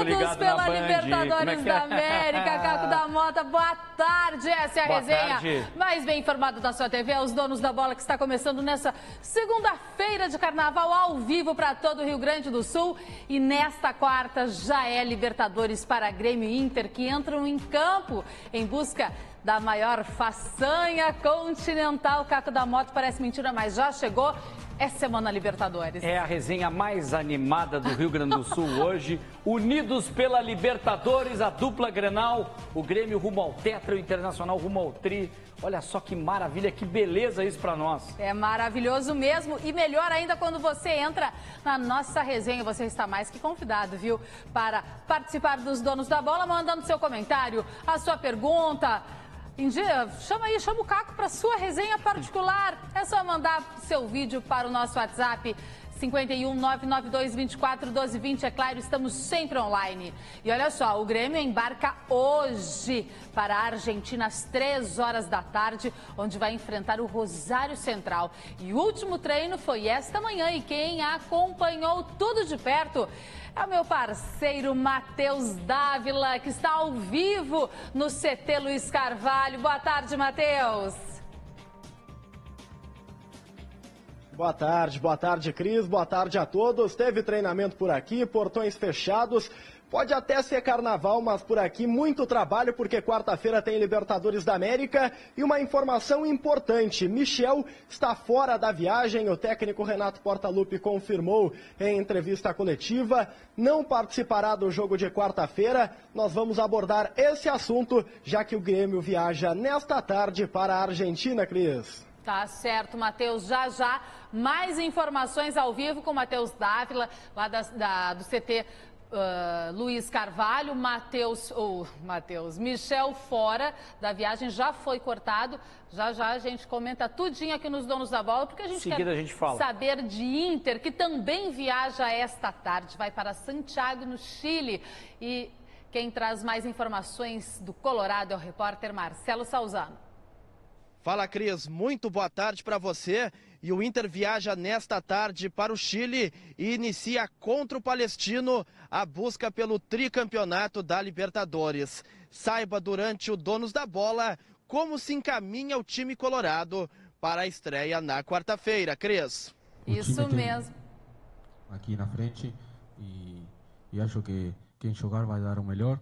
Unidos pela Libertadores da América, Caco da Mota, boa tarde, essa é a resenha mais bem informada da sua TV, os donos da bola que está começando nessa segunda-feira de carnaval ao vivo para todo o Rio Grande do Sul e nesta quarta já é Libertadores para Grêmio e Inter que entram em campo em busca da maior façanha continental. Caco da Mota, parece mentira, mas já chegou. É Semana Libertadores. É a resenha mais animada do Rio Grande do Sul hoje. Unidos pela Libertadores, a dupla Grenal, o Grêmio rumo ao Tetra, o Internacional rumo ao Tri. Olha só que maravilha, que beleza isso para nós. É maravilhoso mesmo e melhor ainda quando você entra na nossa resenha. Você está mais que convidado, viu? Para participar dos Donos da Bola, mandando seu comentário, a sua pergunta. Chama o Caco para sua resenha particular. É só mandar seu vídeo para o nosso WhatsApp 51 992 24 12 20. É claro, estamos sempre online. E olha só, o Grêmio embarca hoje para a Argentina às 3 horas da tarde, onde vai enfrentar o Rosário Central. E o último treino foi esta manhã e quem acompanhou tudo de perto é o meu parceiro Matheus Dávila, que está ao vivo no CT Luiz Carvalho. Boa tarde, Matheus. Boa tarde, Cris. Boa tarde a todos. Teve treinamento por aqui, portões fechados. Pode até ser carnaval, mas por aqui muito trabalho, porque quarta-feira tem Libertadores da América. E uma informação importante, Michel está fora da viagem. O técnico Renato Portaluppi confirmou em entrevista coletiva. Não participará do jogo de quarta-feira. Nós vamos abordar esse assunto, já que o Grêmio viaja nesta tarde para a Argentina, Cris. Tá certo, Matheus. Já, mais informações ao vivo com o Matheus Dávila, lá do CT Luiz Carvalho. Michel fora da viagem, já foi cortado. Já a gente comenta tudinho aqui nos Donos da Bola, porque a gente quer saber de Inter, que também viaja esta tarde. Vai para Santiago, no Chile. E quem traz mais informações do Colorado é o repórter Marcelo Salzano. Fala, Cris, muito boa tarde para você. E o Inter viaja nesta tarde para o Chile e inicia contra o Palestino a busca pelo tricampeonato da Libertadores. Saiba durante o Donos da Bola como se encaminha o time colorado para a estreia na quarta-feira, Cris. Isso mesmo. Aqui na frente e acho que quem jogar vai dar o melhor.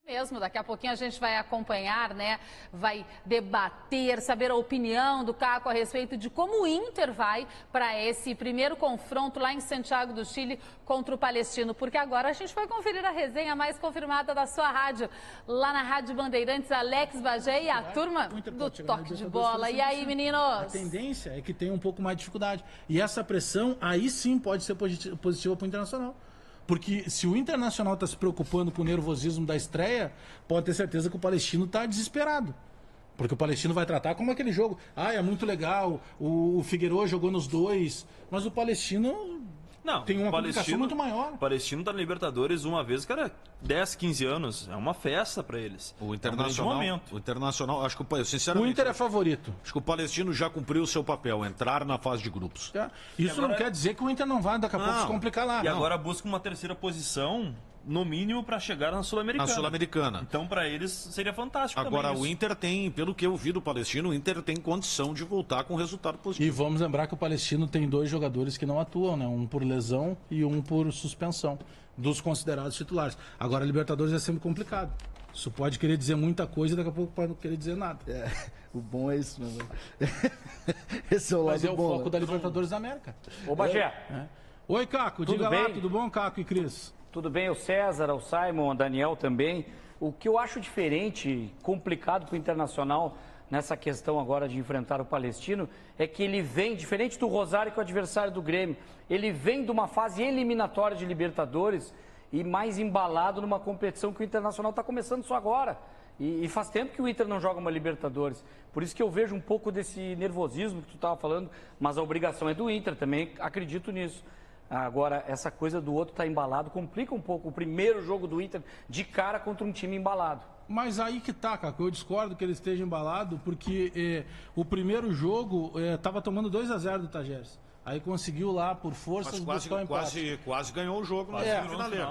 Mesmo, daqui a pouquinho a gente vai acompanhar, né? Vai debater, saber a opinião do Caco a respeito de como o Inter vai para esse primeiro confronto lá em Santiago do Chile contra o Palestino, porque agora a gente vai conferir a resenha mais confirmada da sua rádio, lá na Rádio Bandeirantes, Alex Bagé e a turma do Toque de Bola. E aí, meninos? A tendência é que tenha um pouco mais de dificuldade. E essa pressão aí sim pode ser positiva para o Internacional. Porque se o Internacional está se preocupando com o nervosismo da estreia, pode ter certeza que o Palestino está desesperado. Porque o Palestino vai tratar como aquele jogo. É muito legal, o Figueiredo jogou nos dois, mas o Palestino tem uma complicação muito maior. O Palestino tá na Libertadores uma vez, cara, 10, 15 anos. É uma festa para eles. O Internacional, acho que sinceramente... O Inter é favorito. Acho que o Palestino já cumpriu o seu papel, entrar na fase de grupos. Isso agora, não quer dizer que o Inter não vai daqui a pouco se complicar lá. E agora busca uma terceira posição, no mínimo, para chegar na Sul-Americana. Então, para eles, seria fantástico. Agora, também o Inter tem, pelo que eu vi do Palestino, o Inter tem condição de voltar com resultado positivo. E vamos lembrar que o Palestino tem 2 jogadores que não atuam, né? Um por lesão e um por suspensão, dos considerados titulares. Agora, a Libertadores é sempre complicado. Isso pode querer dizer muita coisa e daqui a pouco pode não querer dizer nada. O bom é isso, né? Esse é o lado Mas é o bom, foco da Libertadores da América. Ô, Bagé. Oi, Caco, diga lá, tudo bom, Caco e Cris? Tudo bem, o César, o Simon, o Daniel também. O que eu acho diferente, complicado para o Internacional nessa questão agora de enfrentar o Palestino, é que ele vem, diferente do Rosário, que é o adversário do Grêmio, ele vem de uma fase eliminatória de Libertadores e mais embalado numa competição que o Internacional está começando só agora. E faz tempo que o Inter não joga uma Libertadores. Por isso que eu vejo um pouco desse nervosismo que tu estava falando, mas a obrigação é do Inter, também acredito nisso. Agora, essa coisa do outro estar embalado complica um pouco o primeiro jogo do Inter de cara contra um time embalado. Mas aí que tá, Caco, eu discordo que ele esteja embalado, porque o primeiro jogo estava tomando 2-0 do Tajeres. Aí conseguiu lá, por forças, buscar o empate. Quase ganhou o jogo no finaleiro.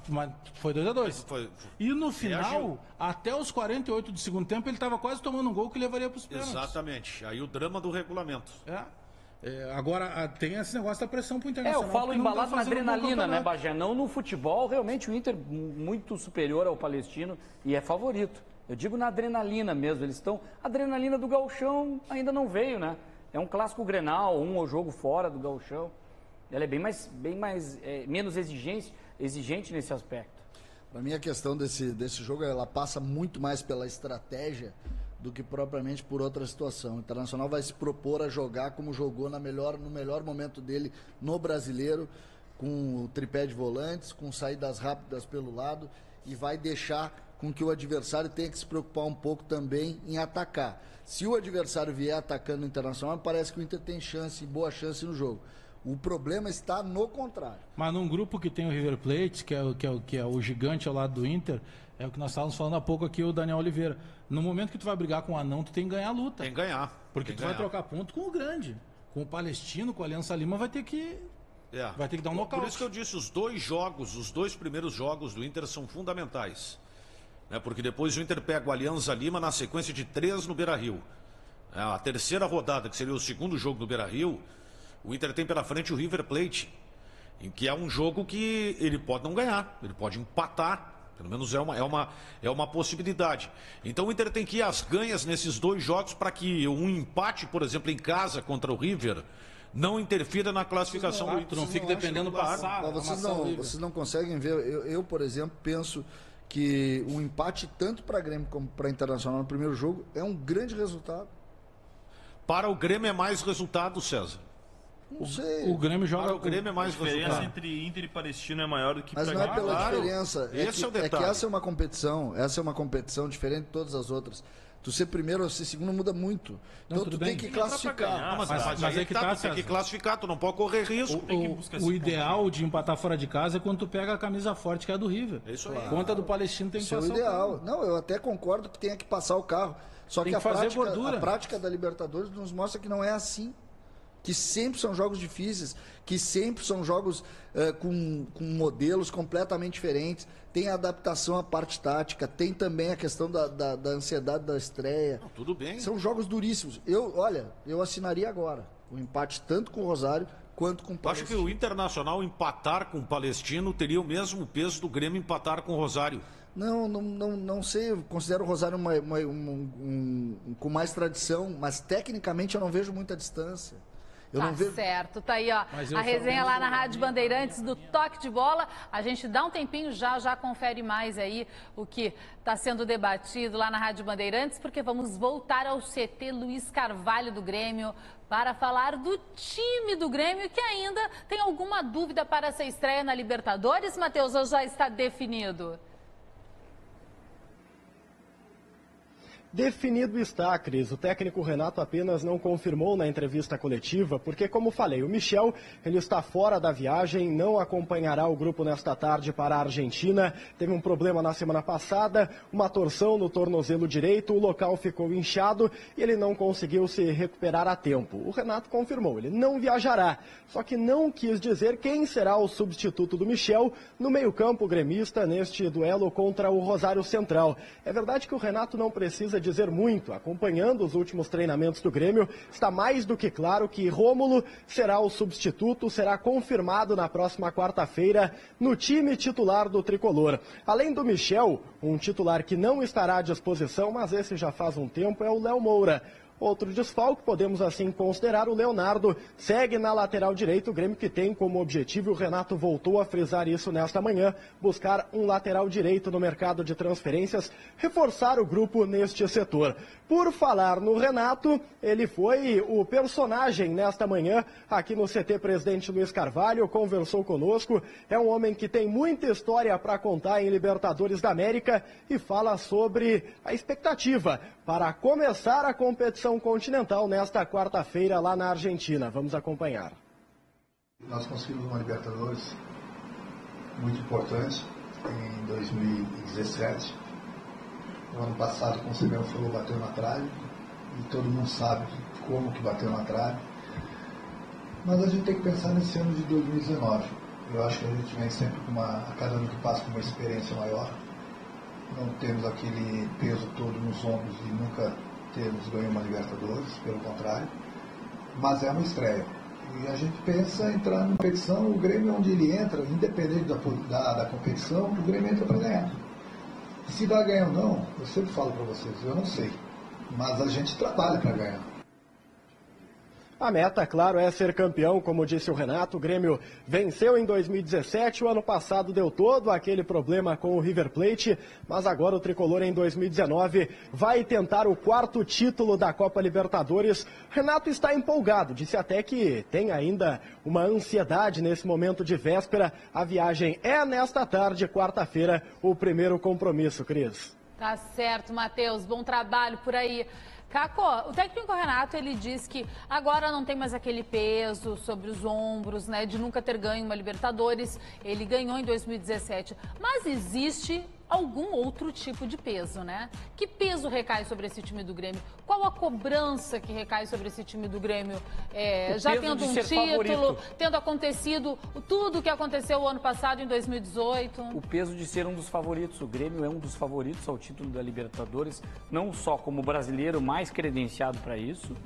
Mas foi 2-2. E no final, até os 48 do segundo tempo, ele estava quase tomando um gol que levaria para os pênaltis. Exatamente. Aí o drama do regulamento. Agora, tem esse negócio da pressão pro Internacional. Eu falo embalado na adrenalina, né, Bagé? Não no futebol, realmente o Inter muito superior ao Palestino e é favorito. Eu digo na adrenalina mesmo. Eles estão... A adrenalina do Gauchão ainda não veio, né? É um clássico Grenal, um jogo fora do Gauchão. Ela é menos exigente nesse aspecto. Para mim, a questão desse jogo, ela passa muito mais pela estratégia do que propriamente por outra situação. O Internacional vai se propor a jogar como jogou no melhor momento dele no Brasileiro, com o tripé de volantes, com saídas rápidas pelo lado, e vai deixar com que o adversário tenha que se preocupar um pouco também em atacar. Se o adversário vier atacando o Internacional, parece que o Inter tem boa chance no jogo. O problema está no contrário. Mas num grupo que tem o River Plate, que é o gigante ao lado do Inter, é o que nós estávamos falando há pouco aqui, o Daniel Oliveira. No momento que tu vai brigar com o anão, tu tem que ganhar a luta. Tem que ganhar. Porque tu vai trocar ponto com o grande. Com o Palestino, com a Aliança Lima, vai ter que dar um nocaute. Por isso que eu disse, os dois primeiros jogos do Inter são fundamentais. Porque depois o Inter pega o Alianza Lima na sequência de 3 no Beira-Rio. A terceira rodada, que seria o segundo jogo do Beira-Rio, o Inter tem pela frente o River Plate, em que é um jogo que ele pode não ganhar, ele pode empatar, pelo menos é uma possibilidade. Então o Inter tem que ir às ganhas nesses 2 jogos para que um empate, por exemplo, em casa contra o River, não interfira na classificação do Inter. Não fique dependendo do passado. Vocês não conseguem ver, eu, por exemplo, penso que um empate tanto para Grêmio como para Internacional no primeiro jogo é um grande resultado. Para o Grêmio é mais resultado, César. Não sei. O Grêmio joga. Para o Grêmio é mais resultado. A diferença entre Inter e Palestino é maior do que Mas não é pela diferença. Esse é o detalhe. É que essa é uma competição diferente de todas as outras. Tu ser primeiro ou ser segundo muda muito. Então tu tem que classificar. Mas aí que tu tem que classificar, tu não pode correr risco. O ideal de empatar fora de casa é quando tu pega a camisa forte, que é a do River. Isso aí. Conta do Palestino tem que passar o ideal. Não, eu até concordo que tenha que passar o carro. Só que a prática da Libertadores nos mostra que não é assim. Que sempre são jogos difíceis, que sempre são jogos com modelos completamente diferentes. Tem a adaptação à parte tática, tem também a questão da ansiedade da estreia. Não, tudo bem. São jogos duríssimos. Eu assinaria agora o empate tanto com o Rosário quanto com o Palestino. Acho que o Internacional empatar com o Palestino teria o mesmo peso do Grêmio empatar com o Rosário. Não sei, eu considero o Rosário com mais tradição, mas tecnicamente eu não vejo muita distância. Certo, tá aí, ó. A resenha lá na Rádio Bandeirantes do Toque de Bola. A gente dá um tempinho, já confere mais aí o que está sendo debatido lá na Rádio Bandeirantes, porque vamos voltar ao CT Luiz Carvalho do Grêmio para falar do time do Grêmio, que ainda tem alguma dúvida para essa estreia na Libertadores, Matheus, ou já está definido? Definido está, Cris. O técnico Renato apenas não confirmou na entrevista coletiva, porque, como falei, o Michel ele está fora da viagem, não acompanhará o grupo nesta tarde para a Argentina. Teve um problema na semana passada, uma torção no tornozelo direito, o local ficou inchado e ele não conseguiu se recuperar a tempo. O Renato confirmou, ele não viajará, só que não quis dizer quem será o substituto do Michel no meio-campo gremista neste duelo contra o Rosário Central. É verdade que o Renato não precisa dizer muito. Acompanhando os últimos treinamentos do Grêmio, está mais do que claro que Rômulo será o substituto, será confirmado na próxima quarta-feira no time titular do Tricolor. Além do Michel, um titular que não estará à disposição, mas esse já faz um tempo, é o Léo Moura. Outro desfalque, podemos assim considerar o Leonardo, segue na lateral direita, o Grêmio que tem como objetivo, o Renato voltou a frisar isso nesta manhã, buscar um lateral direito no mercado de transferências, reforçar o grupo neste setor. Por falar no Renato, ele foi o personagem nesta manhã aqui no CT Presidente Luiz Carvalho, conversou conosco, é um homem que tem muita história para contar em Libertadores da América e fala sobre a expectativa para começar a competição continental nesta quarta-feira lá na Argentina. Vamos acompanhar. Nós conseguimos uma Libertadores muito importante em 2017. No ano passado, como você mesmo falou, bateu na trave, e todo mundo sabe como que bateu na trave. Mas a gente tem que pensar nesse ano de 2019. Eu acho que a gente vem sempre a cada ano que passa com uma experiência maior. Não temos aquele peso todo nos ombros e nunca temos ganho uma Libertadores, pelo contrário. Mas é uma estreia. E a gente pensa em entrar na competição, o Grêmio onde ele entra, independente da competição, o Grêmio entra para ganhar. Se vai ganhar ou não, eu sempre falo para vocês, eu não sei. Mas a gente trabalha para ganhar. A meta, claro, é ser campeão, como disse o Renato. O Grêmio venceu em 2017, o ano passado deu todo aquele problema com o River Plate, mas agora o Tricolor em 2019 vai tentar o 4º título da Copa Libertadores. Renato está empolgado, disse até que tem ainda uma ansiedade nesse momento de véspera. A viagem é nesta tarde, quarta-feira, o primeiro compromisso, Cris. Tá certo, Matheus, bom trabalho por aí. Caco, o técnico Renato, ele diz que agora não tem mais aquele peso sobre os ombros, né, de nunca ter ganho uma Libertadores. Ele ganhou em 2017, mas existe algum outro tipo de peso, né? Que peso recai sobre esse time do Grêmio? Qual a cobrança que recai sobre esse time do Grêmio? Já tendo um título, tendo acontecido tudo o que aconteceu o ano passado, em 2018. O peso de ser um dos favoritos. O Grêmio é um dos favoritos ao título da Libertadores, não só como brasileiro mais credenciado para isso,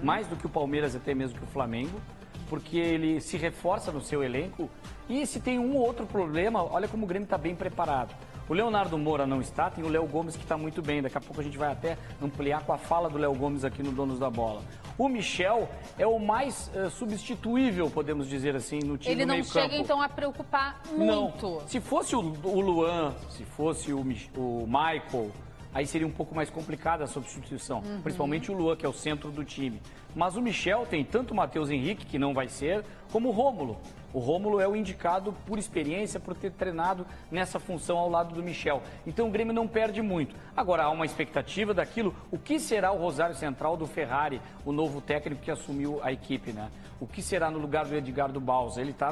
mais do que o Palmeiras, até mesmo que o Flamengo, porque ele se reforça no seu elenco. E se tem um ou outro problema, olha como o Grêmio está bem preparado. O Leonardo Moura não está, tem o Léo Gomes que está muito bem. Daqui a pouco a gente vai até ampliar com a fala do Léo Gomes aqui no Donos da Bola. O Michel é o mais substituível, podemos dizer assim, no time do meio campo. Ele não chega, então, a preocupar muito. Não. Se fosse o Luan, se fosse o Michael, aí seria um pouco mais complicada a substituição. Principalmente o Luan, que é o centro do time. Mas o Michel tem tanto o Matheus Henrique, que não vai ser, como o Rômulo. O Rômulo é o indicado por experiência, por ter treinado nessa função ao lado do Michel. Então o Grêmio não perde muito. Agora há uma expectativa daquilo. O que será o Rosário Central do Ferrari, o novo técnico que assumiu a equipe, né? O que será no lugar do Edgardo Balsa? Ele tá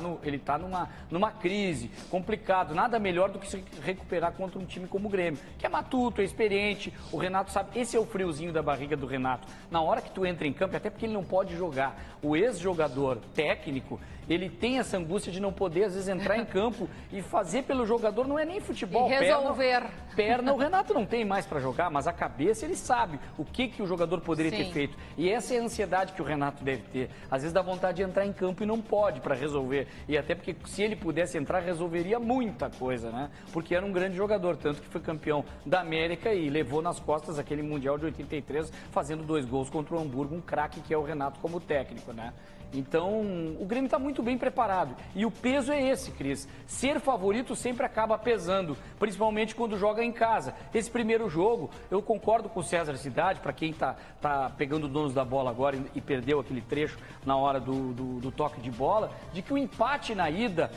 numa crise, complicado. Nada melhor do que se recuperar contra um time como o Grêmio, que é matuto, é experiente. O Renato sabe, esse é o friozinho da barriga do Renato. Na hora que tu entra em campo, até porque ele não pode jogar. O ex-jogador técnico, ele tem essa angústia de não poder, às vezes, entrar em campo e fazer pelo jogador, não é nem futebol. E resolver. Perna, o Renato não tem mais para jogar, mas a cabeça ele sabe o que o jogador poderia ter feito. E essa é a ansiedade que o Renato deve ter. Às vezes dá vontade de entrar em campo e não pode para resolver. E até porque se ele pudesse entrar, resolveria muita coisa, né? Porque era um grande jogador, tanto que foi campeão da América e levou nas costas aquele Mundial de 83, fazendo 2 gols contra o Hamburgo, um craque que é o Renato como técnico, né? Então, o Grêmio está muito bem preparado. E o peso é esse, Cris. Ser favorito sempre acaba pesando, principalmente quando joga em casa. Esse primeiro jogo, eu concordo com o César Cidade, para quem tá pegando Donos da Bola agora e perdeu aquele trecho na hora do toque de bola, de que o empate na ida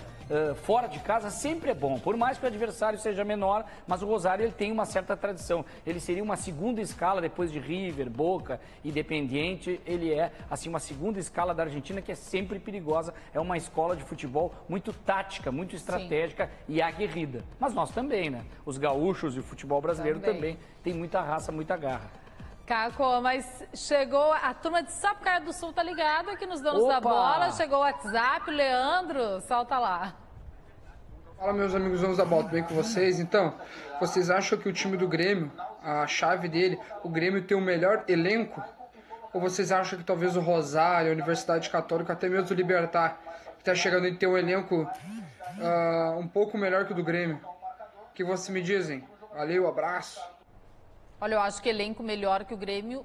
fora de casa sempre é bom, por mais que o adversário seja menor, mas o Rosário ele tem uma certa tradição. Ele seria uma segunda escala depois de River, Boca, Independiente. Ele é assim uma segunda escala da Argentina que é sempre perigosa. É uma escola de futebol muito tática, muito estratégica e aguerrida. Mas nós também, né? Os gaúchos e o futebol brasileiro também tem muita raça, muita garra. Caco, mas chegou a turma de Sapucaia do Sul, tá ligado aqui nos Donos da Bola. Chegou o WhatsApp, o Leandro, solta lá. Fala, meus amigos Donos da Bola, tudo bem com vocês? Então, vocês acham que o time do Grêmio, a chave dele, o Grêmio tem o melhor elenco? Ou vocês acham que talvez o Rosário, a Universidade Católica, até mesmo o Libertad, que tá chegando em ter um elenco um pouco melhor que o do Grêmio? O que vocês me dizem? Valeu, abraço. Olha, eu acho que elenco melhor que o Grêmio,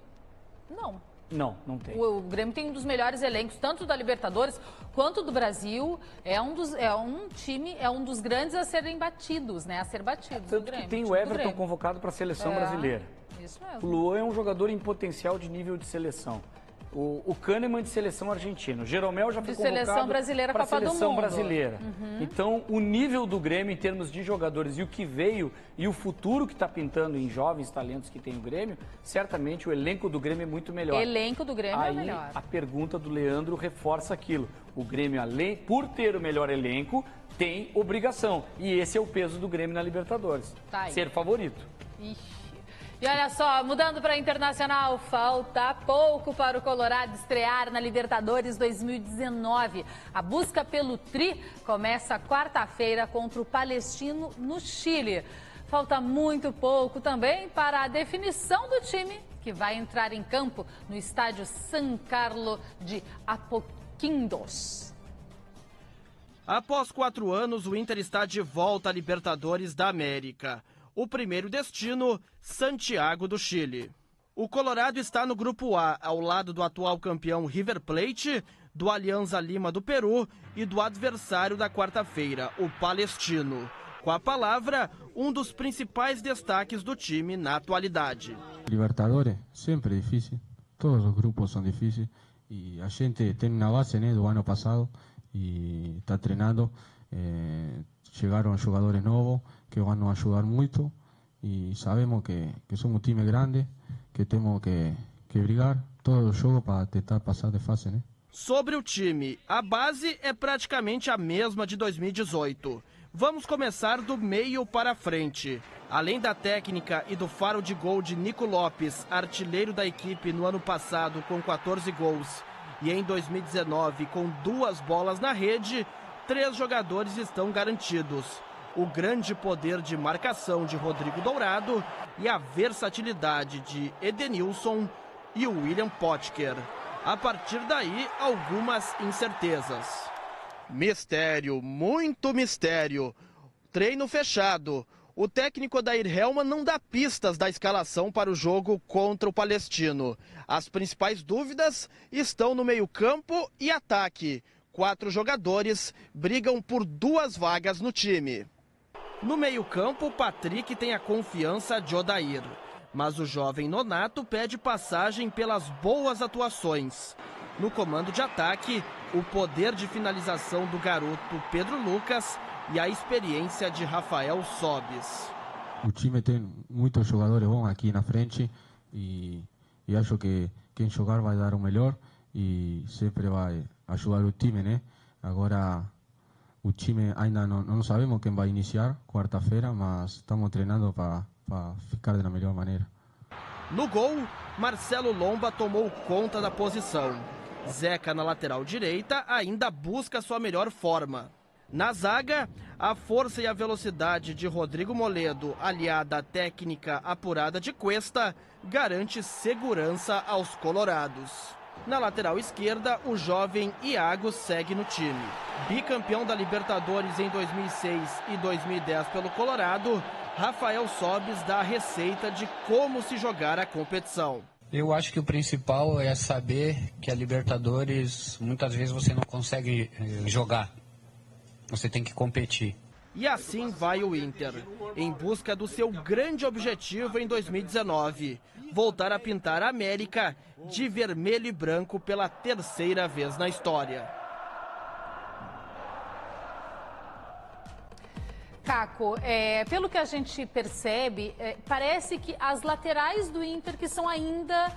não. Não tem. O Grêmio tem um dos melhores elencos, tanto da Libertadores quanto do Brasil. É um dos grandes a serem batidos, né? A ser batidos. Tanto que tem o Everton convocado para a seleção brasileira. Isso mesmo. O Luan é um jogador em potencial de nível de seleção. O Kahneman de seleção argentina. O Jeromel já foi convocado seleção brasileira para a seleção brasileira. Então, o nível do Grêmio em termos de jogadores e o que veio e o futuro que está pintando em jovens talentos que tem o Grêmio, certamente o elenco do Grêmio é muito melhor. O elenco do Grêmio é melhor. A pergunta do Leandro reforça aquilo. O Grêmio, além, por ter o melhor elenco, tem obrigação. E esse é o peso do Grêmio na Libertadores. Tá aí. Ser favorito. Ixi. E olha só, mudando para internacional, falta pouco para o Colorado estrear na Libertadores 2019. A busca pelo Tri começa quarta-feira contra o Palestino no Chile. Falta muito pouco também para a definição do time que vai entrar em campo no estádio San Carlos de Apoquindo. Após 4 anos, o Inter está de volta à Libertadores da América. O primeiro destino, Santiago do Chile. O Colorado está no Grupo A, ao lado do atual campeão River Plate, do Alianza Lima do Peru e do adversário da quarta-feira, o Palestino. Com a palavra, um dos principais destaques do time na atualidade. Libertadores, sempre difícil. Todos os grupos são difíceis. E a gente tem uma base, né, do ano passado. E está treinando, chegaram jogadores novos que vão nos ajudar muito e sabemos que somos um time grande, que temos que brigar todo o jogo para tentar passar de fase, né? Sobre o time, a base é praticamente a mesma de 2018. Vamos começar do meio para frente. Além da técnica e do faro de gol de Nico Lopes, artilheiro da equipe no ano passado com 14 gols, e em 2019, com 2 bolas na rede, 3 jogadores estão garantidos. O grande poder de marcação de Rodrigo Dourado e a versatilidade de Edenilson e o William Potker. A partir daí, algumas incertezas. Mistério, muito mistério. Treino fechado. O técnico Odair Hellmann não dá pistas da escalação para o jogo contra o Palestino. As principais dúvidas estão no meio-campo e ataque. 4 jogadores brigam por 2 vagas no time. No meio-campo, Patrick tem a confiança de Odair. Mas o jovem nonato pede passagem pelas boas atuações. No comando de ataque, o poder de finalização do garoto Pedro Lucas e a experiência de Rafael Sobis. O time tem muitos jogadores bons aqui na frente e acho que quem jogar vai dar o melhor e sempre vai ajudar o time, né? Agora o time ainda não sabemos quem vai iniciar quarta-feira, mas estamos treinando para ficar da melhor maneira. No gol, Marcelo Lomba tomou conta da posição. Zeca na lateral direita ainda busca sua melhor forma. Na zaga, a força e a velocidade de Rodrigo Moledo, aliada à técnica apurada de Cuesta, garante segurança aos colorados. Na lateral esquerda, o jovem Iago segue no time. Bicampeão da Libertadores em 2006 e 2010 pelo Colorado, Rafael Sobis dá a receita de como se jogar a competição. Eu acho que o principal é saber que a Libertadores, muitas vezes você não consegue jogar. Você tem que competir. E assim vai o Inter, em busca do seu grande objetivo em 2019, voltar a pintar a América de vermelho e branco pela 3ª vez na história. Caco, pelo que a gente percebe, parece que as laterais do Inter que são ainda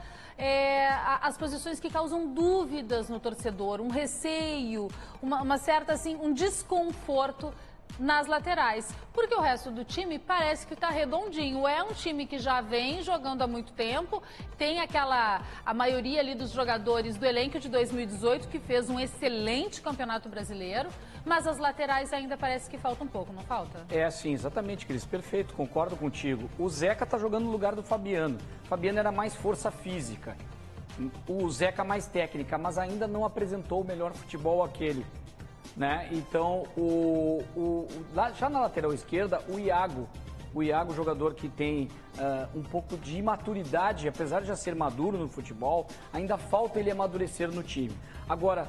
as posições que causam dúvidas no torcedor, um receio, uma certa, assim, um desconforto nas laterais, porque o resto do time parece que está redondinho. É um time que já vem jogando há muito tempo, tem a maioria ali dos jogadores do elenco de 2018 que fez um excelente campeonato brasileiro, mas as laterais ainda parece que falta um pouco, não falta? É assim, exatamente, Cris, perfeito, concordo contigo. O Zeca está jogando no lugar do Fabiano. O Fabiano era mais força física, o Zeca mais técnica, mas ainda não apresentou o melhor futebol aquele. Né? Então, já na lateral esquerda, o Iago, jogador que tem um pouco de imaturidade, apesar de já ser maduro no futebol, ainda falta ele amadurecer no time. Agora,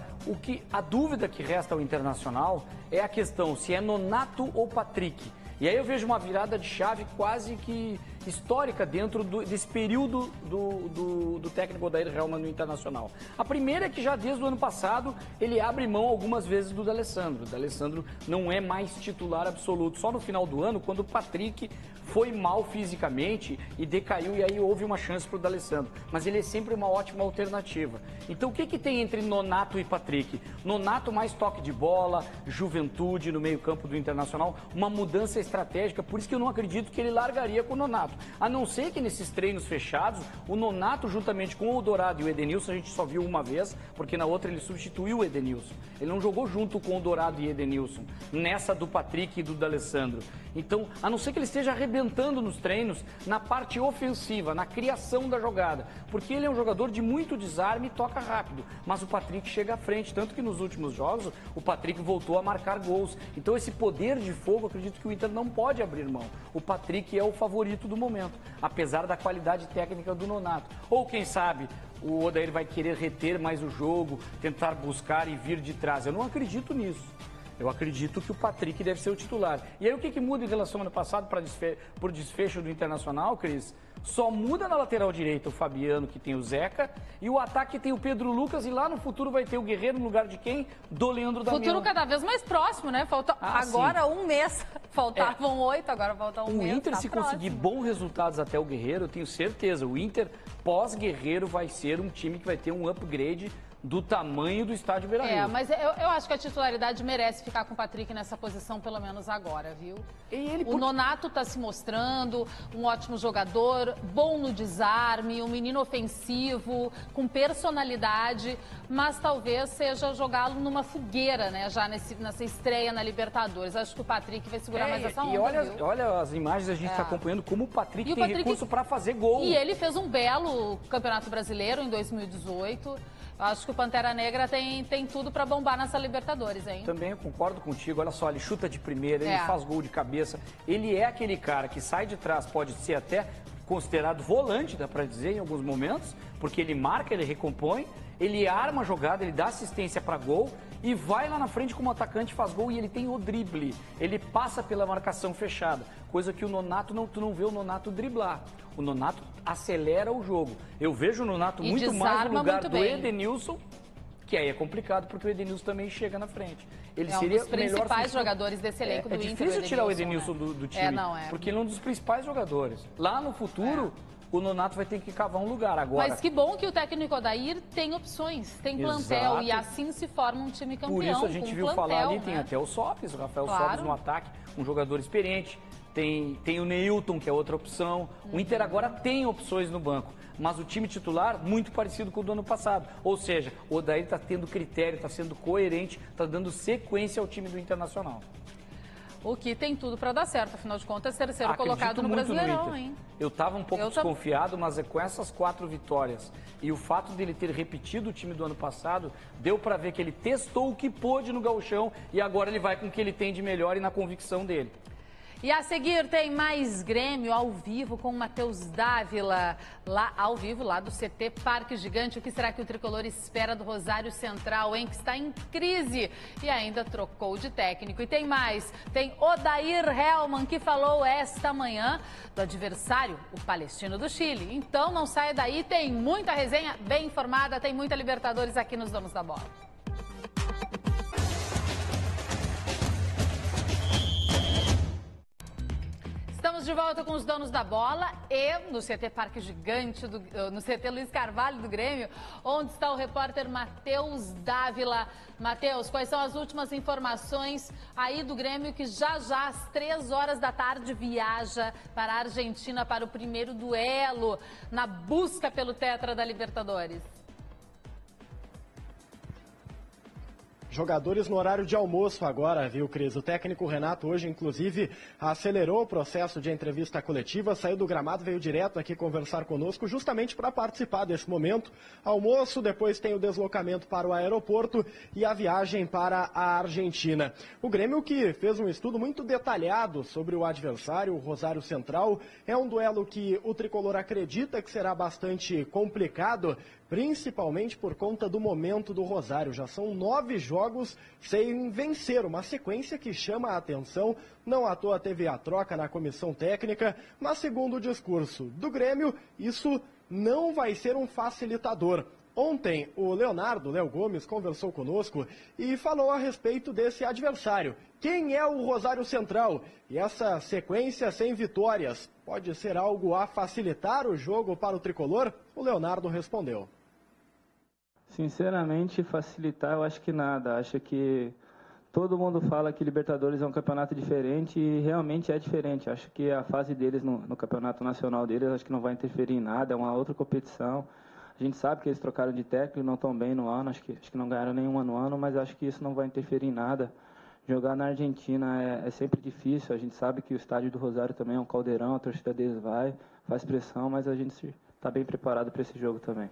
a dúvida que resta ao Internacional é a questão se é Nonato ou Patrick. E aí eu vejo uma virada de chave quase que histórica dentro desse período do técnico Odair Hellmann no Internacional. A primeira é que já desde o ano passado ele abre mão algumas vezes do D'Alessandro. O D'Alessandro não é mais titular absoluto. Só no final do ano, quando o Patrick foi mal fisicamente e decaiu, e aí houve uma chance para o D'Alessandro. Mas ele é sempre uma ótima alternativa. Então o que tem entre Nonato e Patrick? Nonato mais toque de bola, juventude no meio campo do Internacional, uma mudança estratégica, por isso que eu não acredito que ele largaria com o Nonato. A não ser que nesses treinos fechados, o Nonato juntamente com o Dourado e o Edenilson, a gente só viu uma vez, porque na outra ele substituiu o Edenilson. Ele não jogou junto com o Dourado e Edenilson, nessa do Patrick e do D'Alessandro. Então, a não ser que ele esteja arrebentando nos treinos, na parte ofensiva, na criação da jogada, porque ele é um jogador de muito desarme e toca rápido, mas o Patrick chega à frente, tanto que nos últimos jogos o Patrick voltou a marcar gols. Então esse poder de fogo, eu acredito que o Inter não pode abrir mão. O Patrick é o favorito do momento, apesar da qualidade técnica do Nonato. Ou quem sabe o Odair vai querer reter mais o jogo, tentar buscar e vir de trás. Eu não acredito nisso. Eu acredito que o Patrick deve ser o titular. E aí o que muda em relação ao ano passado para o desfecho do Internacional, Cris? Só muda na lateral direita o Fabiano, que tem o Zeca, e o ataque tem o Pedro Lucas, e lá no futuro vai ter o Guerreiro no lugar de quem? Do Leandro Damião. Futuro cada vez mais próximo, né? Falta agora sim. Um mês. Faltavam 8, agora falta um mês. O Inter, se conseguir bons resultados até o Guerreiro, eu tenho certeza, o Inter pós-Guerreiro vai ser um time que vai ter um upgrade do tamanho do estádio Beira-Rio. Mas eu acho que a titularidade merece ficar com o Patrick nessa posição, pelo menos agora, viu? O Nonato tá se mostrando um ótimo jogador, bom no desarme, um menino ofensivo, com personalidade, mas talvez seja jogá-lo numa fogueira, né? Já nessa estreia na Libertadores. Acho que o Patrick vai segurar mais essa onda, e olha as imagens, a gente está acompanhando como o Patrick tem recurso para fazer gol. E ele fez um belo Campeonato Brasileiro em 2018. Acho que o Pantera Negra tem tudo para bombar nessa Libertadores, hein? Também eu concordo contigo. Olha só, ele chuta de primeira, ele faz gol de cabeça. Ele é aquele cara que sai de trás, pode ser até considerado volante, dá para dizer, em alguns momentos, porque ele marca, ele recompõe, ele arma a jogada, ele dá assistência para gol e vai lá na frente como atacante, faz gol e ele tem o drible. Ele passa pela marcação fechada, coisa que o Nonato, tu não vê o Nonato driblar. O Nonato acelera o jogo. Eu vejo o Nonato muito mais no lugar do Edenilson, que aí é complicado porque o Edenilson também chega na frente. Ele seria um dos principais jogadores desse elenco do Inter. É difícil tirar o Edenilson do time, porque ele é um dos principais jogadores. Lá no futuro, o Nonato vai ter que cavar um lugar agora. Mas que bom que o técnico Odair tem opções, tem plantel, e assim se forma um time campeão. Por isso a gente viu falar ali, tem até o Sopes, o Rafael Sopes no ataque, um jogador experiente. Tem o Neilton, que é outra opção. O Inter agora tem opções no banco, mas o time titular muito parecido com o do ano passado. Ou seja, o Odair está tendo critério, está sendo coerente, está dando sequência ao time do Internacional. O que tem tudo para dar certo, afinal de contas, terceiro colocado no Brasileirão, hein? Eu estava um pouco desconfiado, mas é com essas 4 vitórias e o fato dele ter repetido o time do ano passado, deu para ver que ele testou o que pôde no Gauchão e agora ele vai com o que ele tem de melhor e na convicção dele. E a seguir tem mais Grêmio ao vivo com o Matheus Dávila, lá ao vivo, lá do CT Parque Gigante. O que será que o tricolor espera do Rosário Central, hein? Que está em crise e ainda trocou de técnico. E tem mais, tem Odair Hellmann, que falou esta manhã do adversário, o Palestino do Chile. Então não saia daí, tem muita resenha bem informada, tem muita Libertadores aqui nos Donos da Bola. Estamos de volta com os Donos da Bola e no CT Parque Gigante, no CT Luiz Carvalho do Grêmio, onde está o repórter Matheus Dávila. Matheus, quais são as últimas informações aí do Grêmio que já às 3 horas da tarde viaja para a Argentina para o primeiro duelo na busca pelo Tetra da Libertadores? Jogadores no horário de almoço agora, viu, Cris? O técnico Renato hoje, inclusive, acelerou o processo de entrevista coletiva, saiu do gramado, veio direto aqui conversar conosco, justamente para participar desse momento. Almoço, depois tem o deslocamento para o aeroporto e a viagem para a Argentina. O Grêmio, que fez um estudo muito detalhado sobre o adversário, o Rosário Central, é um duelo que o tricolor acredita que será bastante complicado, principalmente por conta do momento do Rosário. Já são 9 jogos sem vencer, uma sequência que chama a atenção. Não à toa teve a troca na comissão técnica, mas segundo o discurso do Grêmio, isso não vai ser um facilitador. Ontem, o Léo Gomes, conversou conosco e falou a respeito desse adversário. Quem é o Rosário Central? E essa sequência sem vitórias pode ser algo a facilitar o jogo para o tricolor? O Leonardo respondeu. Sinceramente, facilitar eu acho que nada. Acho que todo mundo fala que Libertadores é um campeonato diferente e realmente é diferente. Acho que a fase deles no campeonato nacional deles acho que não vai interferir em nada, é uma outra competição. A gente sabe que eles trocaram de técnico, não estão bem no ano, acho que não ganharam nenhuma no ano, mas acho que isso não vai interferir em nada. Jogar na Argentina é sempre difícil, a gente sabe que o estádio do Rosário também é um caldeirão, a torcida deles faz pressão, mas a gente está bem preparado para esse jogo também.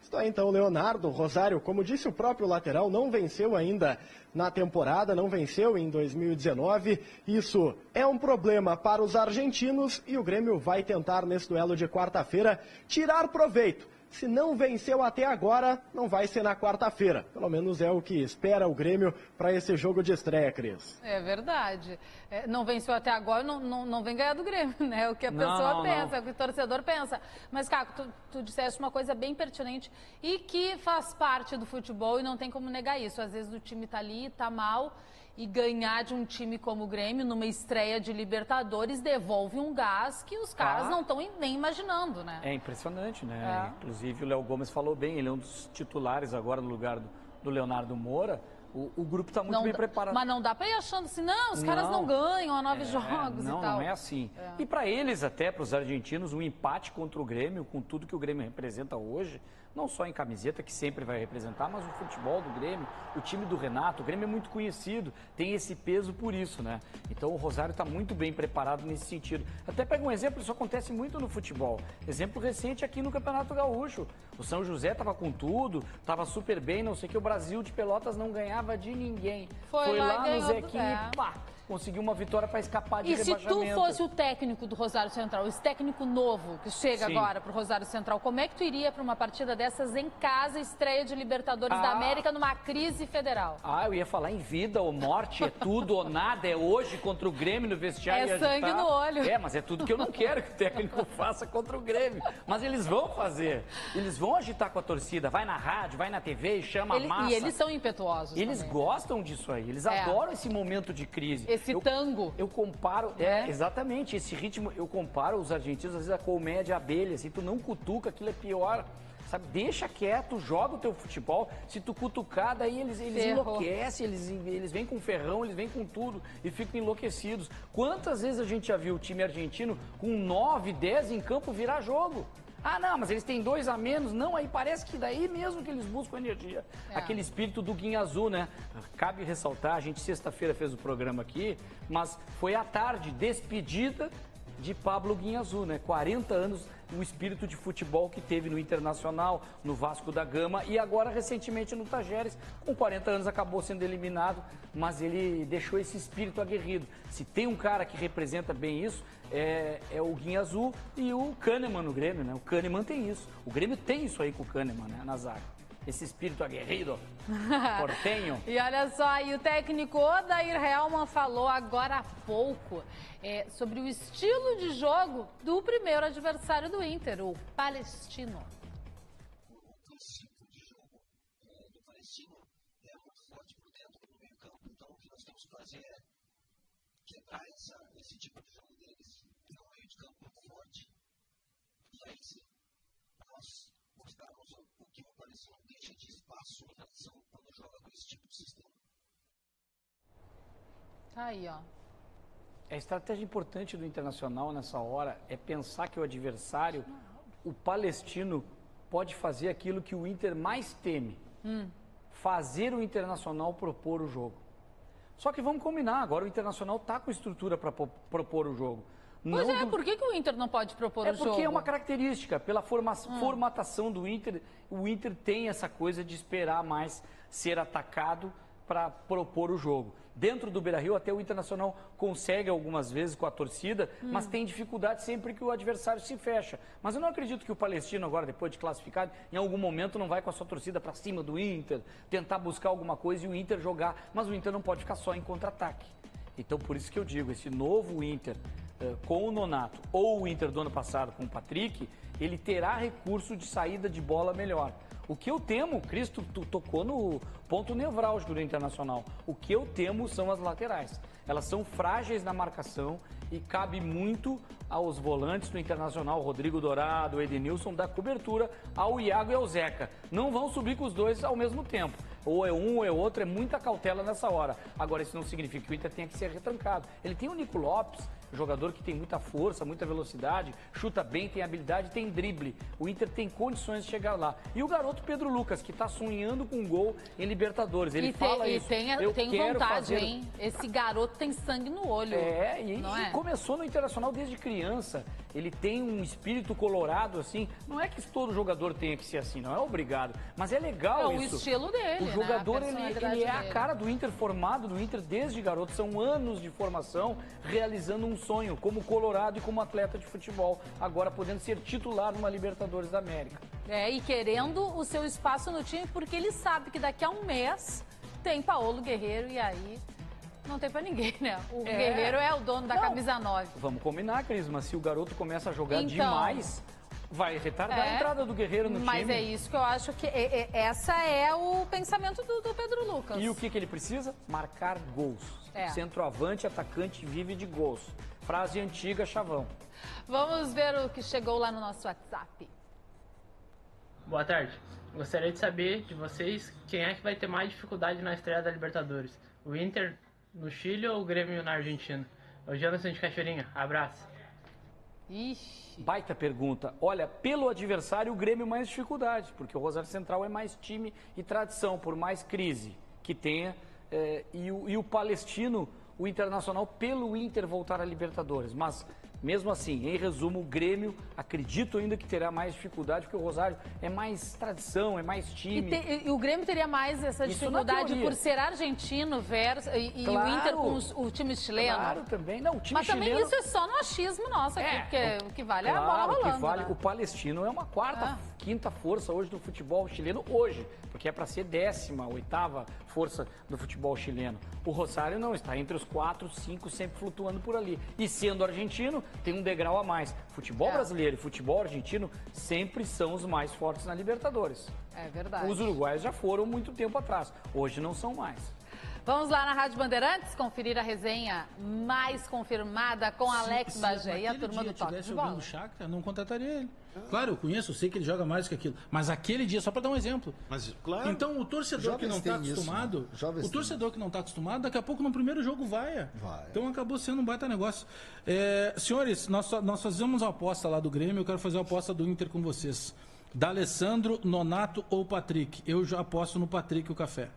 Está então, Leonardo. Rosário, como disse o próprio lateral, não venceu ainda na temporada, não venceu em 2019. Isso é um problema para os argentinos e o Grêmio vai tentar, nesse duelo de quarta-feira, tirar proveito. Se não venceu até agora, não vai ser na quarta-feira. Pelo menos é o que espera o Grêmio para esse jogo de estreia, Cris. É verdade. Não venceu até agora, não vem ganhar do Grêmio, né? É o que a pessoa pensa, é o que o torcedor pensa. Mas, Caco, tu disseste uma coisa bem pertinente e que faz parte do futebol e não tem como negar isso. Às vezes o time tá ali, tá mal, e ganhar de um time como o Grêmio numa estreia de Libertadores devolve um gás que os caras não estão nem imaginando, né? É impressionante, né? Inclusive o Léo Gomes falou bem, ele é um dos titulares agora no lugar do Leonardo Moura. O grupo está muito bem preparado. Mas não dá para ir achando assim, não, os caras não ganham a 9 jogos e tal. Não é assim. E para eles até, para os argentinos, um empate contra o Grêmio, com tudo que o Grêmio representa hoje, não só em camiseta, que sempre vai representar, mas o futebol do Grêmio, o time do Renato, o Grêmio é muito conhecido, tem esse peso por isso, né? Então o Rosário está muito bem preparado nesse sentido. Até pega um exemplo, isso acontece muito no futebol. Exemplo recente aqui no Campeonato Gaúcho. O São José estava com tudo, estava super bem, não sei o que, o Brasil de Pelotas não ganhava de ninguém. Foi lá no Zequinha e pá, conseguiu uma vitória para escapar de rebaixamento. E se tu fosse o técnico do Rosário Central, esse técnico novo que chega agora para o Rosário Central, como é que tu iria para uma partida dessas em casa, estreia de Libertadores da América numa crise federal? Eu ia falar em vida ou morte, é tudo ou nada, é hoje contra o Grêmio no vestiário. É sangue no olho. Mas é tudo que eu não quero que o técnico faça contra o Grêmio. Mas eles vão fazer, eles vão agitar com a torcida, vai na rádio, vai na TV e chama a massa. E eles são impetuosos. Eles gostam disso aí, eles adoram esse momento de crise. Esse tango. Eu comparo, exatamente, esse ritmo, eu comparo os argentinos, às vezes, a colmeia de abelha, se tu não cutuca, aquilo é pior, sabe? Deixa quieto, joga o teu futebol, se tu cutucar, daí eles enlouquecem, eles vêm com ferrão, eles vêm com tudo e ficam enlouquecidos. Quantas vezes a gente já viu o time argentino com 9, 10 em campo virar jogo? Não, mas eles têm 2 a menos. Não, aí parece que daí mesmo que eles buscam energia. Aquele espírito do Guinha Azul, né? Cabe ressaltar, a gente sexta-feira fez o programa aqui, mas foi à tarde, despedida de Pablo Guinha Azul, né? 40 anos, o espírito de futebol que teve no Internacional, no Vasco da Gama e agora recentemente no Tajeres. Com 40 anos acabou sendo eliminado, mas ele deixou esse espírito aguerrido. Se tem um cara que representa bem isso, é o Guinha Azul e o Kahneman no Grêmio, né? O Kahneman tem isso. O Grêmio tem isso aí com o Kahneman, né? Na zaga. Esse espírito aguerrido, portenho. E olha só, e o técnico Odair Hellmann falou agora há pouco sobre o estilo de jogo do primeiro adversário do Inter, o Palestino. O princípio de jogo do Palestino é muito forte por dentro do meio campo. Então o que nós temos que fazer é quebrar esse tipo de jogo deles. É um meio de campo muito forte. E aí sim, nós mostramos o que o Palestino deixa de espaço em relação quando joga com esse tipo de sistema. Tá aí, ó. A estratégia importante do Internacional nessa hora é pensar que o adversário, o Palestino, pode fazer aquilo que o Inter mais teme. Fazer o Internacional propor o jogo. Só que vamos combinar, agora o Internacional está com estrutura para propor o jogo. Pois por que o Inter não pode propor o jogo? É porque é uma característica, pela formatação do Inter, o Inter tem essa coisa de esperar mais ser atacado para propor o jogo. Dentro do Beira-Rio, até o Internacional consegue algumas vezes com a torcida, mas tem dificuldade sempre que o adversário se fecha. Mas eu não acredito que o Palestino agora, depois de classificado, em algum momento não vai com a sua torcida para cima do Inter, tentar buscar alguma coisa e o Inter jogar. Mas o Inter não pode ficar só em contra-ataque. Então, por isso que eu digo, esse novo Inter, com o Nonato ou o Inter do ano passado com o Patrick, ele terá recurso de saída de bola melhor. O que eu temo, Cris, tu tocou no ponto nevrálgico do Internacional. O que eu temo são as laterais. Elas são frágeis na marcação e cabe muito aos volantes do Internacional, Rodrigo Dourado, o Edenilson, dar cobertura ao Iago e ao Zeca. Não vão subir com os dois ao mesmo tempo. Ou é um ou é outro, é muita cautela nessa hora. Agora, isso não significa que o Inter tenha que ser retrancado. Ele tem o Nico Lopes, jogador que tem muita força, muita velocidade, chuta bem, tem habilidade, tem drible. O Inter tem condições de chegar lá. E o garoto Pedro Lucas, que está sonhando com um gol em Libertadores. Ele fala isso. Tem vontade, hein? Esse garoto tem sangue no olho. E começou no Internacional desde criança. Ele tem um espírito colorado, assim. Não é que todo jogador tenha que ser assim, não é obrigado. Mas é legal isso. É o estilo dele, O jogador, ele é a cara do Inter, formado do Inter desde garoto. São anos de formação, realizando um sonho como colorado e como atleta de futebol. Agora podendo ser titular numa Libertadores da América. E querendo o seu espaço no time, porque ele sabe que daqui a um mês tem Paulo Guerreiro e aí não tem pra ninguém, né? O Guerreiro é o dono da camisa 9. Vamos combinar, Cris, mas se o garoto começa a jogar demais, vai retardar a entrada do Guerreiro no time. Mas é isso que eu acho que essa é o pensamento do Pedro Lucas. E o que ele precisa? Marcar gols. Centroavante, atacante, vive de gols. Frase antiga, chavão. Vamos ver o que chegou lá no nosso WhatsApp. Boa tarde. Gostaria de saber de vocês quem é que vai ter mais dificuldade na estreia da Libertadores. O Inter no Chile ou o Grêmio na Argentina? É o Janderson de Cachoeirinha. Abraço. Ixi. Baita pergunta. Olha, pelo adversário, o Grêmio mais dificuldade, porque o Rosário Central é mais time e tradição, por mais crise que tenha. E o Palestino, o Internacional, pelo Inter voltar à Libertadores. Mas, mesmo assim, em resumo, o Grêmio, acredito ainda que terá mais dificuldade, porque o Rosário é mais tradição, é mais time. E o Grêmio teria mais essa dificuldade por ser argentino e o Inter com o time chileno. Claro, também. Não, o time chileno... também isso é só no achismo nosso aqui, porque o que vale é a bola rolando. Que vale, né? O Palestino é uma quinta força hoje do futebol chileno, porque é para ser 18ª força do futebol chileno. O Rosário não, está entre os 4, 5, sempre flutuando por ali. E sendo argentino, tem um degrau a mais. Futebol brasileiro e futebol argentino sempre são os mais fortes na Libertadores. É verdade. Os uruguaios já foram muito tempo atrás, hoje não são mais. Vamos lá na Rádio Bandeirantes conferir a resenha mais confirmada com Alex Bagé e a turma do Toque de Bola. Do Shakhtar, não contrataria ele. Claro, eu conheço, eu sei que ele joga mais que aquilo. Mas aquele dia, só para dar um exemplo. Mas, claro, então o torcedor que não está acostumado, daqui a pouco no primeiro jogo vai. Então acabou sendo um baita negócio. Senhores, nós fazemos uma aposta lá do Grêmio, eu quero fazer uma aposta do Inter com vocês. D'Alessandro, Nonato ou Patrick? Eu já aposto no Patrick o café.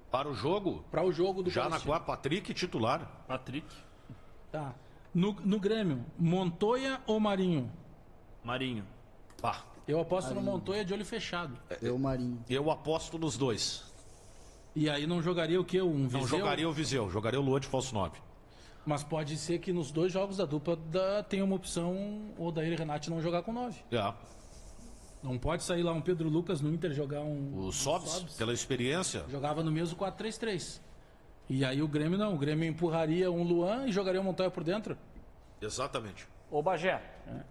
Para o jogo? Para o jogo do já na qual Patrick titular. Patrick. Tá. No Grêmio, Montoya ou Marinho? Marinho. Eu aposto no Montoya de olho fechado. Marinho. Eu aposto nos dois. E aí não jogaria o quê? Um Viseu? Não jogaria o Viseu, jogaria o Lua de falso 9. Mas pode ser que nos dois jogos da dupla tenha uma opção o Odair e Renato não jogar com 9. Não pode sair lá um Pedro Lucas no Inter jogar o Sobs, pela experiência. Jogava no mesmo 4-3-3. E aí o Grêmio não. O Grêmio empurraria um Luan e jogaria o Montoya por dentro. Exatamente. Ô Bagé.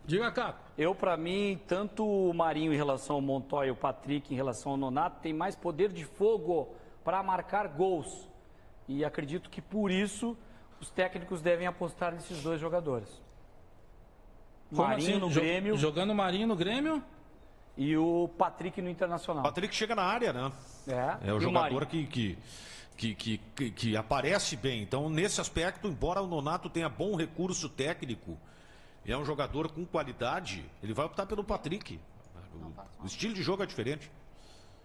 Diga, Caco. Pra mim, tanto o Marinho em relação ao Montoya e o Patrick em relação ao Nonato tem mais poder de fogo para marcar gols. E acredito que por isso os técnicos devem apostar nesses dois jogadores. Marinho no Grêmio. Jogando o Marinho no Grêmio. E o Patrick no Internacional. Patrick chega na área, né? É o jogador que aparece bem. Então, nesse aspecto, embora o Nonato tenha bom recurso técnico, e é um jogador com qualidade, ele vai optar pelo Patrick. O estilo de jogo é diferente.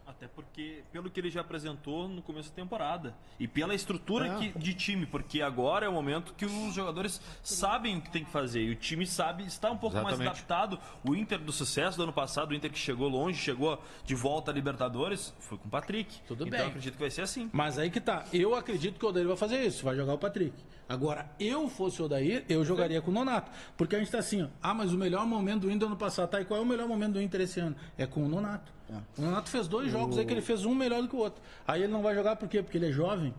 Até porque, pelo que ele já apresentou no começo da temporada. E pela estrutura de time, porque agora é o momento que os jogadores sabem o que tem que fazer. E o time está um pouco mais adaptado. O Inter do sucesso do ano passado, o Inter que chegou longe, chegou de volta à Libertadores, foi com o Patrick. Tudo bem. Então eu acredito que vai ser assim. Mas aí que tá. Eu acredito que o Odair vai fazer isso, vai jogar o Patrick. Agora, eu fosse o Odair, eu jogaria com o Nonato. Porque a gente tá assim, mas o melhor momento do Inter ano passado, tá? E qual é o melhor momento do Inter esse ano? É com o Nonato. O Nonato fez 2 jogos aí que ele fez um melhor do que o outro. Aí ele não vai jogar por quê? Porque ele é jovem?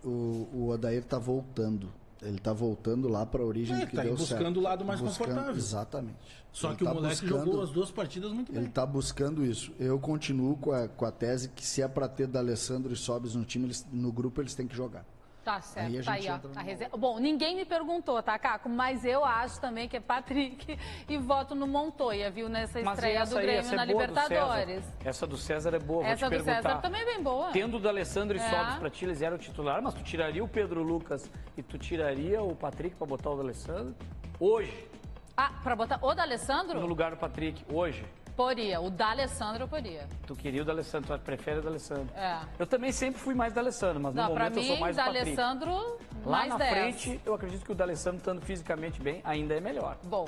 O Odair tá voltando Ele tá voltando lá para a origem que deu certo. Buscando o lado mais confortável. Exatamente. Só que o moleque jogou as 2 partidas muito bem. Ele tá buscando isso. Eu continuo com a tese que se é para ter D'Alessandro e Sobis no time, no grupo eles têm que jogar. Tá certo, aí tá aí, ó. A reserva. Bom, ninguém me perguntou, tá, Caco? Mas eu acho também que é Patrick e voto no Montoya, viu? Nessa estreia do Grêmio na Libertadores. Essa do César é boa, essa vou te do César também é bem boa. Tendo o D'Alessandro e Sobis pra ti, eles eram titular, mas tu tiraria o Pedro Lucas e tu tiraria o Patrick pra botar o D'Alessandro? Hoje. Ah, pra botar o D'Alessandro? No lugar do Patrick, hoje. Poria, o D'Alessandro eu poria. Tu queria o D'Alessandro, tu prefere o D'Alessandro. É. Eu também sempre fui mais D'Alessandro, mas no momento eu sou mais o Patrick. D'Alessandro, lá mais na 10. frente, eu acredito que o D'Alessandro, estando fisicamente bem, ainda é melhor. Bom,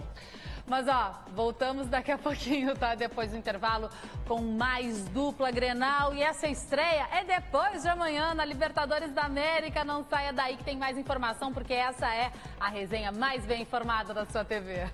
mas ó, voltamos daqui a pouquinho, tá? Depois do intervalo, com mais dupla Grenal. E essa estreia é depois de amanhã na Libertadores da América. Não saia daí que tem mais informação, porque essa é a resenha mais bem informada da sua TV.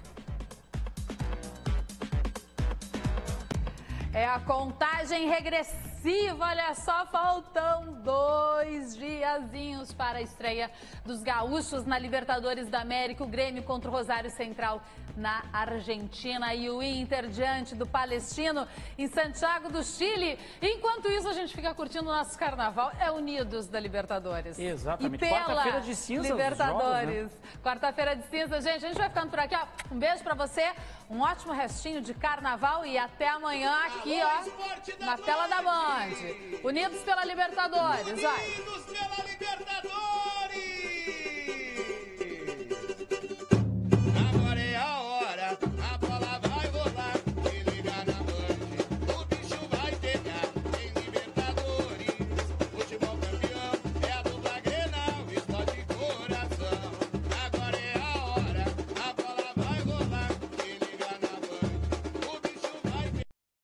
É a contagem regressiva, olha só, faltam 2 diazinhos para a estreia dos gaúchos na Libertadores da América, o Grêmio contra o Rosário Central na Argentina e o Inter diante do Palestino em Santiago do Chile. Enquanto isso, a gente fica curtindo o nosso carnaval, é Unidos da Libertadores. Exatamente, quarta-feira de cinza. Libertadores. Jogos, né? Quarta-feira de cinza, gente, a gente vai ficando por aqui, ó. Um beijo pra você, um ótimo restinho de carnaval e até amanhã aqui, ó, na tela da Band. Unidos pela Libertadores, vai. Unidos pela Libertadores!